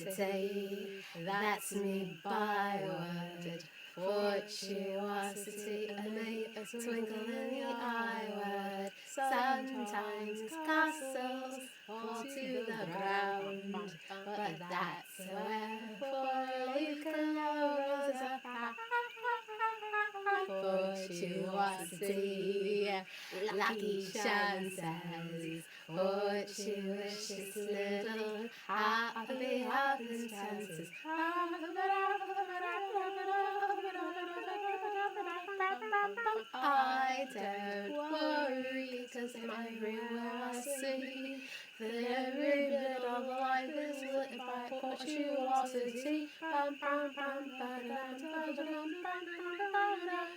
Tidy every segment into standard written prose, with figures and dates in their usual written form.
Fortuosity, that's me byword. Fortuosity, a twinkle in the eye word. Sometimes castles fall to the ground, but that's wherefore you can rose up. Fortuosity, lucky chances, fortuitous little happy happenstances. I don't worry, 'cause everywhere I see that every bit of life is lit by fortuosity. Bum, bum, bum, ba-da-dum, ba-da-dum, ba-da-dum.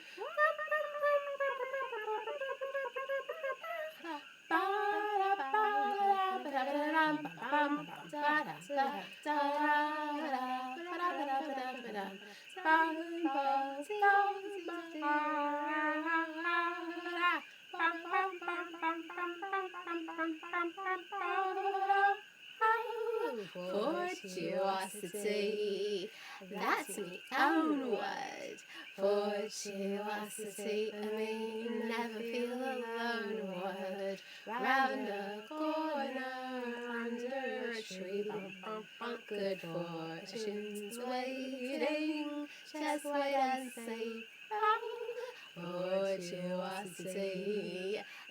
Fortuosity, that's me own word. Fortuosity, I mean never feel alone word. Round a corner, under a tree, bump, bump, bump, good fortune's waiting. Just wait and see. Fortuosity,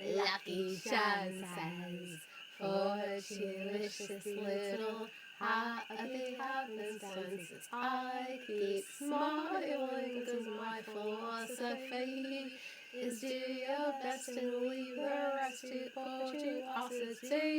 lucky chances, fortuitous little happy happenstances. I keep smiling 'cause my philosophy is do your best and leave the rest to fortuosity.